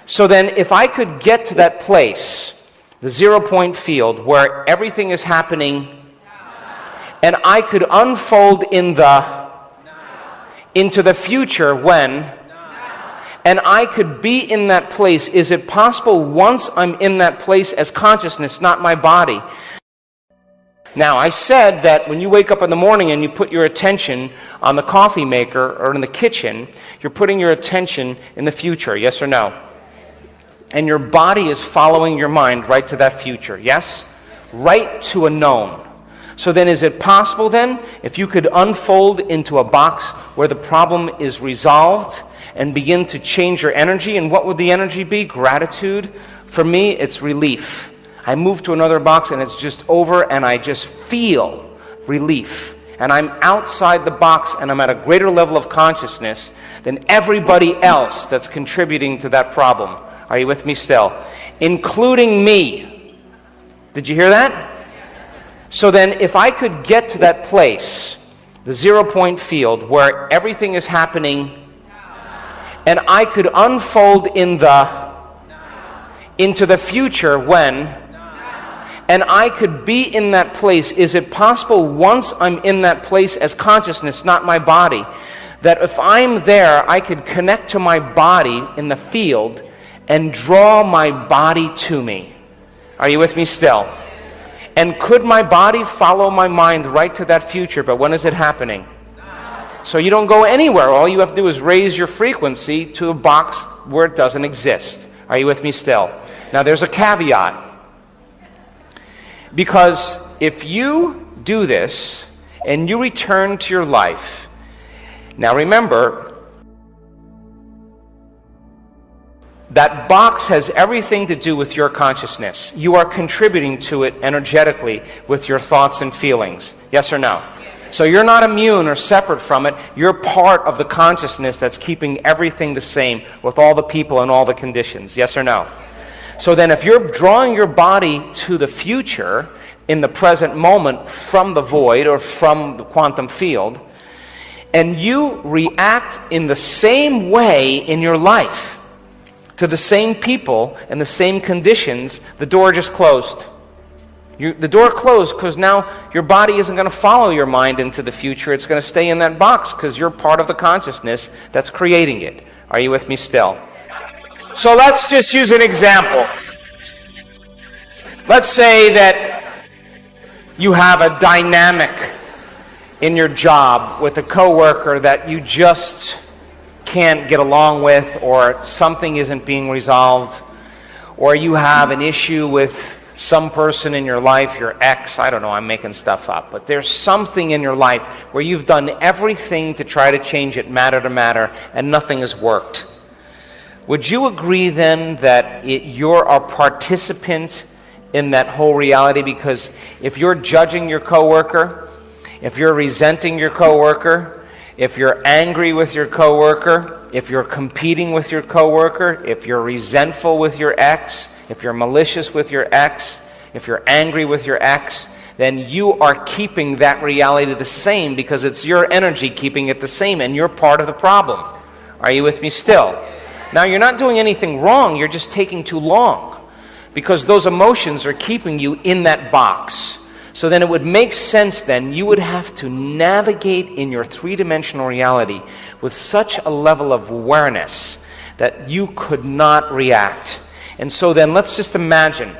So then if I could get to that place, the 0-point field, where everything is happening, and I could unfold into the future when, and I could be in that place, is it possible once I'm in that place as consciousness, not my body? Now, I said that when you wake up in the morning and you put your attention on the coffee maker or in the kitchen, you're putting your attention in the future, yes or no? And your body is following your mind right to that future, yes? Right to a known. So then is it possible then, if you could unfold into a box where the problem is resolved and begin to change your energy, and what would the energy be? Gratitude. For me, it's relief. I move to another box and it's just over and I just feel relief. And I'm outside the box and I'm at a greater level of consciousness than everybody else that's contributing to that problem. Are you with me still? Including me. Did you hear that? So then if I could get to that place, the 0-point field, where everything is happening, and I could unfold into the future when, and I could be in that place, is it possible once I'm in that place as consciousness, not my body, that if I'm there, I could connect to my body in the field and draw my body to me? Are you with me still? And could my body follow my mind right to that future? But when is it happening? So you don't go anywhere. All you have to do is raise your frequency to a box where it doesn't exist. Are you with me still? Now there's a caveat. Because if you do this and you return to your life, now remember, that box has everything to do with your consciousness. You are contributing to it energetically with your thoughts and feelings. Yes or no? So you're not immune or separate from it. You're part of the consciousness that's keeping everything the same with all the people and all the conditions. Yes or no? So then if you're drawing your body to the future in the present moment from the void or from the quantum field, and you react in the same way in your life, to the same people and the same conditions, the door just closed. The door closed because now your body isn't going to follow your mind into the future. It's going to stay in that box because you're part of the consciousness that's creating it. Are you with me still? So let's just use an example. Let's say that you have a dynamic in your job with a coworker that you just can't get along with, or something isn't being resolved, or you have an issue with some person in your life, your ex, I don't know, I'm making stuff up, but there's something in your life where you've done everything to try to change it matter to matter, and nothing has worked. Would you agree then that you're a participant in that whole reality? Because if you're judging your coworker, if you're resenting your coworker, if you're angry with your coworker, if you're competing with your coworker, if you're resentful with your ex, if you're malicious with your ex, if you're angry with your ex, then you are keeping that reality the same because it's your energy keeping it the same, and you're part of the problem. Are you with me still? Now, you're not doing anything wrong, you're just taking too long because those emotions are keeping you in that box. So then it would make sense then you would have to navigate in your three-dimensional reality with such a level of awareness that you could not react. And so then let's just imagine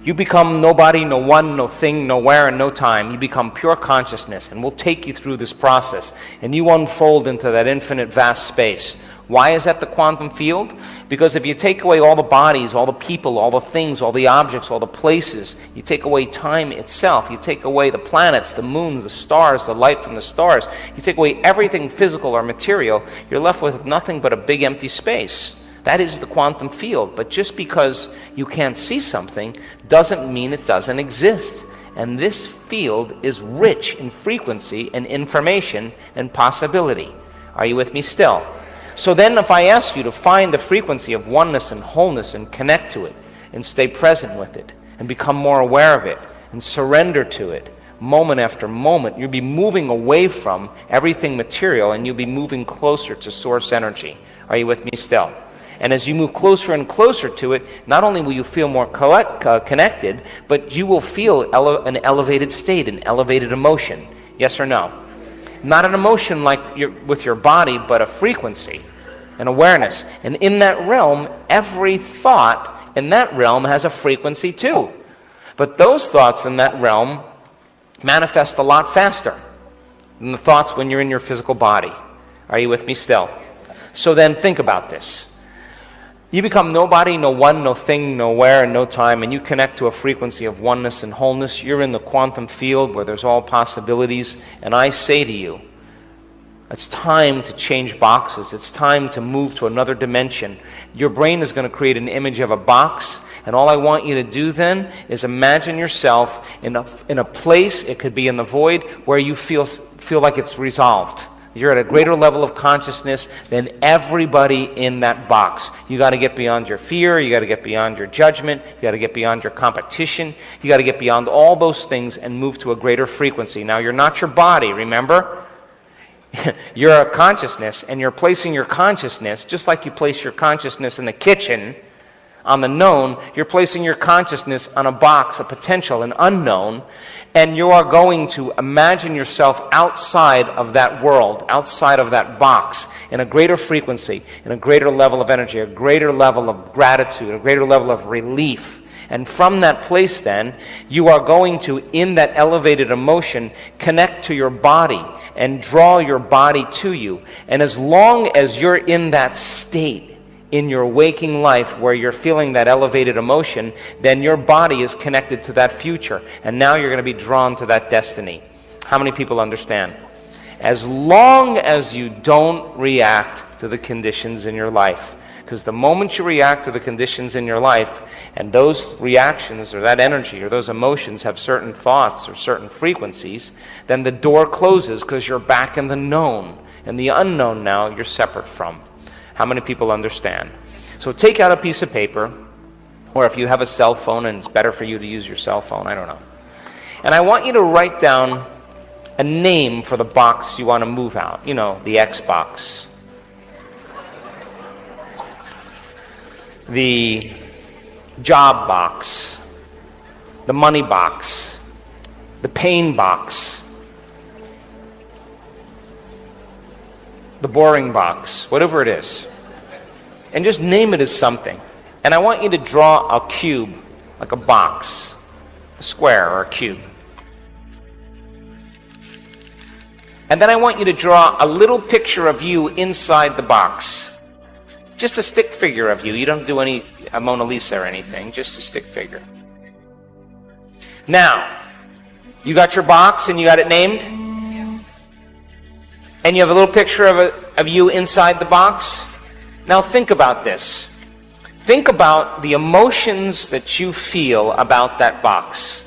you become nobody, no one, no thing, nowhere, and no time. You become pure consciousness, and we'll take you through this process. And you unfold into that infinite vast space. Why is that the quantum field? Because if you take away all the bodies, all the people, all the things, all the objects, all the places, you take away time itself, you take away the planets, the moons, the stars, the light from the stars, you take away everything physical or material, you're left with nothing but a big empty space. That is the quantum field. But just because you can't see something doesn't mean it doesn't exist. And this field is rich in frequency and information and possibility. Are you with me still? So then if I ask you to find the frequency of oneness and wholeness and connect to it and stay present with it and become more aware of it and surrender to it moment after moment, you'll be moving away from everything material and you'll be moving closer to source energy. Are you with me still? And as you move closer and closer to it, not only will you feel more connected, but you will feel an elevated state, an elevated emotion. Yes or no? Not an emotion like with your body, but a frequency, an awareness. And in that realm, every thought in that realm has a frequency too. But those thoughts in that realm manifest a lot faster than the thoughts when you're in your physical body. Are you with me still? So then think about this. You become nobody, no one, no thing, nowhere, and no time, and you connect to a frequency of oneness and wholeness. You're in the quantum field where there's all possibilities, and I say to you, it's time to change boxes. It's time to move to another dimension. Your brain is going to create an image of a box, and all I want you to do then is imagine yourself in a place, it could be in the void, where you feel like it's resolved. You're at a greater level of consciousness than everybody in that box. You got to get beyond your fear. You got to get beyond your judgment. You got to get beyond your competition. You got to get beyond all those things and move to a greater frequency. Now, you're not your body, remember? You're a consciousness, and you're placing your consciousness, just like you place your consciousness in the kitchen on the known, you're placing your consciousness on a box, a potential, an unknown, and you are going to imagine yourself outside of that world, outside of that box, in a greater frequency, in a greater level of energy, a greater level of gratitude, a greater level of relief. And from that place then, you are going to, in that elevated emotion, connect to your body and draw your body to you. And as long as you're in that state, in your waking life where you're feeling that elevated emotion, then your body is connected to that future. And now you're going to be drawn to that destiny. How many people understand? As long as you don't react to the conditions in your life. Because the moment you react to the conditions in your life, and those reactions or that energy or those emotions have certain thoughts or certain frequencies, then the door closes because you're back in the known. And the unknown now you're separate from. How many people understand? So take out a piece of paper, or if you have a cell phone and it's better for you to use your cell phone, I don't know. And I want you to write down a name for the box you want to move out. You know, the X box, the job box, the money box, the pain box, the boring box, whatever it is. And just name it as something. And I want you to draw a cube, like a box, a square or a cube. And then I want you to draw a little picture of you inside the box. Just a stick figure of you. You don't do a Mona Lisa or anything, just a stick figure. Now, you got your box and you got it named? And you have a little picture of you inside the box? Now think about this. Think about the emotions that you feel about that box.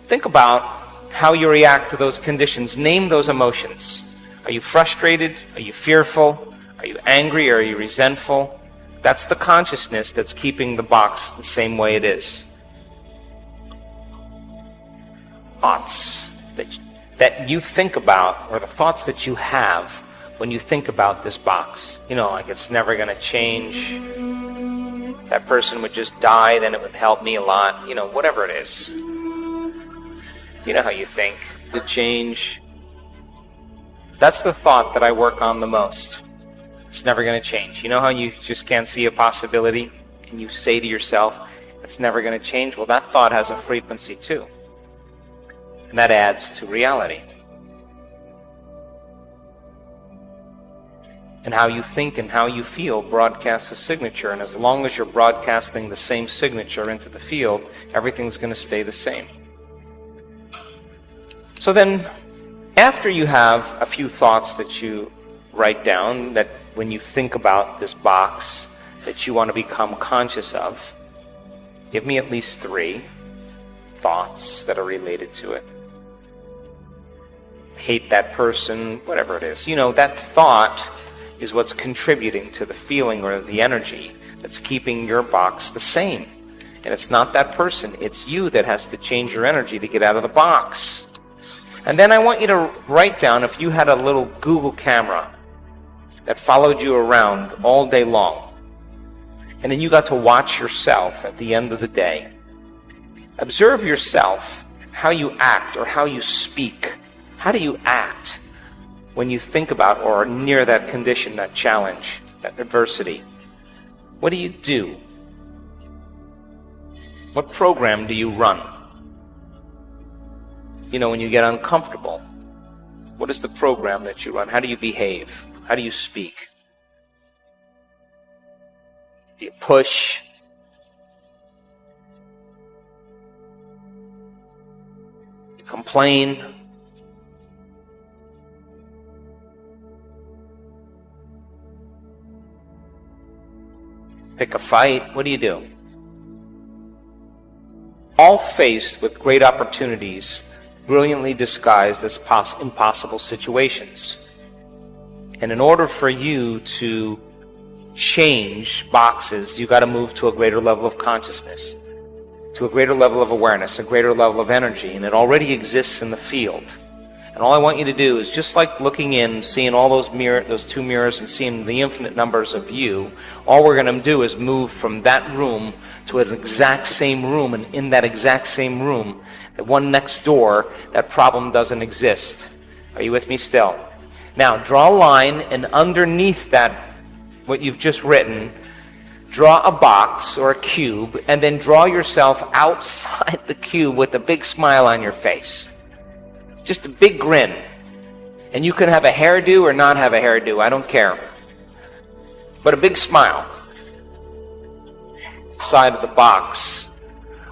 Think about how you react to those conditions. Name those emotions. Are you frustrated? Are you fearful? Are you angry? Or are you resentful? That's the consciousness that's keeping the box the same way it is. Thoughts that you think about, or the thoughts that you have when you think about this box. You know, like it's never going to change. That person would just die, then it would help me a lot. You know, whatever it is. You know how you think. To change. That's the thought that I work on the most. It's never going to change. You know how you just can't see a possibility and you say to yourself, it's never going to change? Well, that thought has a frequency too. And that adds to reality. And how you think and how you feel broadcasts a signature. And as long as you're broadcasting the same signature into the field, everything's going to stay the same. So then, after you have a few thoughts that you write down, that when you think about this box, that you want to become conscious of, give me at least 3 thoughts that are related to it. Hate that person, whatever it is. You know, that thought is what's contributing to the feeling or the energy that's keeping your box the same. And it's not that person, it's you that has to change your energy to get out of the box. And then I want you to write down, if you had a little Google camera that followed you around all day long, And then you got to watch yourself at the end of the day. Observe yourself, how you act or how you speak. How do you act when you think about or are near that condition, that challenge, that adversity? What do you do? What program do you run? You know, when you get uncomfortable, what is the program that you run? How do you behave? How do you speak? Do you push? You complain? Pick a fight? What do you do? All faced with great opportunities, brilliantly disguised as impossible situations. And in order for you to change boxes, you got to move to a greater level of consciousness, to a greater level of awareness, a greater level of energy, and it already exists in the field. And all I want you to do is, just like looking in, seeing all those two mirrors and seeing the infinite numbers of you, all we're going to do is move from that room to an exact same room, and in that exact same room, the one next door, that problem doesn't exist. Are you with me still? Now, draw a line, and underneath that, what you've just written, draw a box or a cube, and then draw yourself outside the cube with a big smile on your face. Just a big grin. And you can have a hairdo or not have a hairdo, I don't care. But a big smile. Side of the box.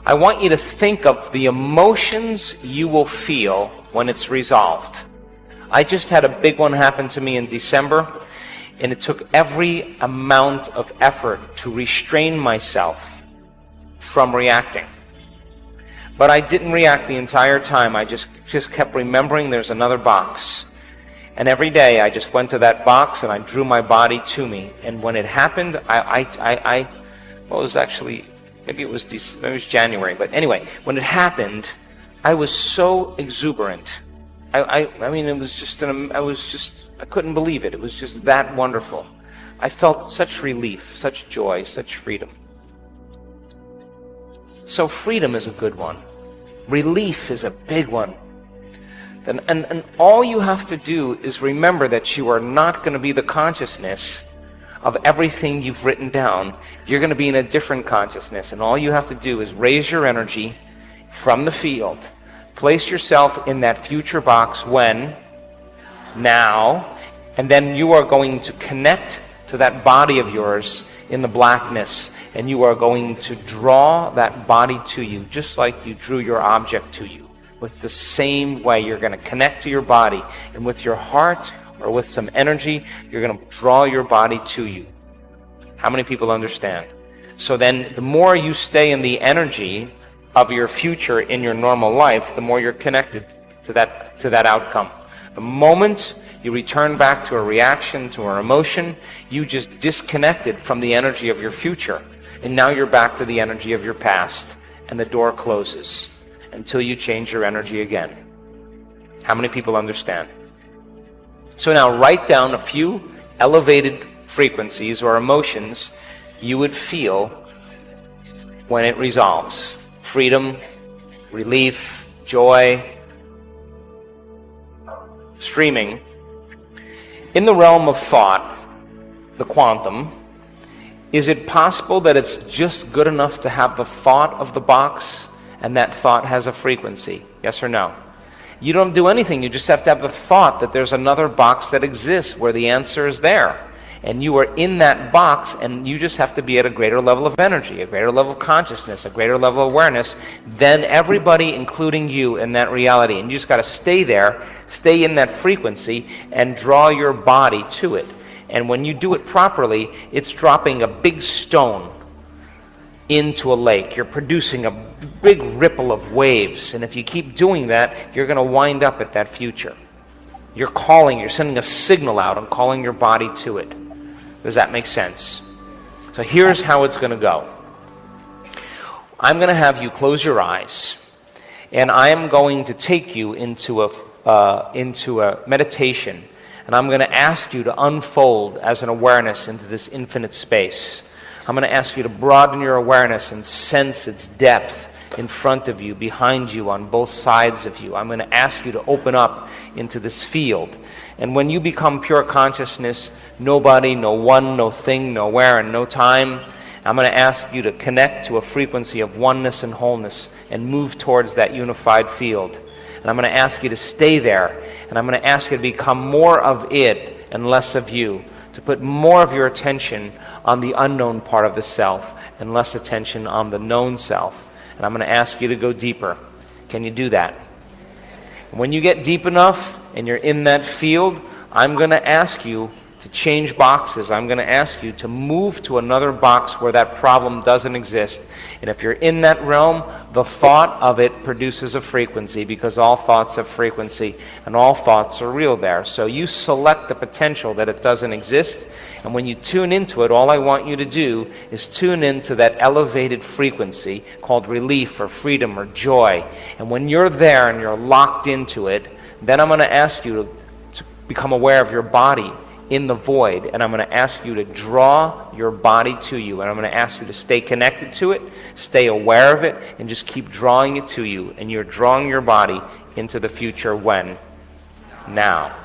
I want you to think of the emotions you will feel when it's resolved. I just had a big one happen to me in December, and it took every amount of effort to restrain myself from reacting. But I didn't react the entire time. I just kept remembering there's another box. And every day I just went to that box and I drew my body to me. And when it happened, maybe it was January, but anyway, when it happened, I was so exuberant. I mean, it was just, I couldn't believe it. It was just that wonderful. I felt such relief, such joy, such freedom. So freedom is a good one. Relief is a big one. And all you have to do is remember that you are not going to be the consciousness of everything you've written down. You're going to be in a different consciousness, and all you have to do is raise your energy from the field. Place yourself in that future box when, now, and then you are going to connect to that body of yours in the blackness, and you are going to draw that body to you just like you drew your object to you. With the same way, you're going to connect to your body, and with your heart or with some energy, you're going to draw your body to you. How many people understand? So then the more you stay in the energy of your future in your normal life, the more you're connected to that outcome. The moment you return back to a reaction, to an emotion, you just disconnected from the energy of your future. And now you're back to the energy of your past, and the door closes until you change your energy again. How many people understand? So now write down a few elevated frequencies or emotions you would feel when it resolves. Freedom, relief, joy, streaming. In the realm of thought, the quantum, is it possible that it's just good enough to have the thought of the box and that thought has a frequency? Yes or no? You don't do anything. You just have to have the thought that there's another box that exists where the answer is there. And you are in that box, and you just have to be at a greater level of energy, a greater level of consciousness, a greater level of awareness than everybody, including you, in that reality. And you just got to stay there, stay in that frequency, and draw your body to it. And when you do it properly, it's dropping a big stone into a lake. You're producing a big ripple of waves. And if you keep doing that, you're going to wind up at that future. You're sending a signal out and calling your body to it. Does that make sense? So here's how it's going to go. I'm going to have you close your eyes, and I am going to take you into a meditation, and I'm going to ask you to unfold as an awareness into this infinite space. I'm going to ask you to broaden your awareness and sense its depth in front of you, behind you, on both sides of you. I'm going to ask you to open up into this field. And when you become pure consciousness, nobody, no one, no thing, nowhere, and no time, I'm going to ask you to connect to a frequency of oneness and wholeness and move towards that unified field. And I'm going to ask you to stay there. And I'm going to ask you to become more of it and less of you, to put more of your attention on the unknown part of the self and less attention on the known self. And I'm going to ask you to go deeper. Can you do that? And when you get deep enough and you're in that field, I'm going to ask you to change boxes. I'm going to ask you to move to another box where that problem doesn't exist. And if you're in that realm, the thought of it produces a frequency, because all thoughts have frequency and all thoughts are real there. So you select the potential that it doesn't exist, and when you tune into it, all I want you to do is tune into that elevated frequency called relief or freedom or joy. And when you're there and you're locked into it, then I'm going to ask you to become aware of your body in the void, and I'm going to ask you to draw your body to you, and I'm going to ask you to stay connected to it, stay aware of it, and just keep drawing it to you. And you're drawing your body into the future. When? Now.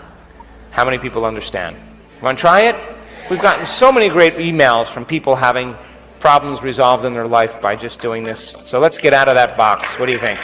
How many people understand? You want to try it? We've gotten so many great emails from people having problems resolved in their life by just doing this. So let's get out of that box. What do you think?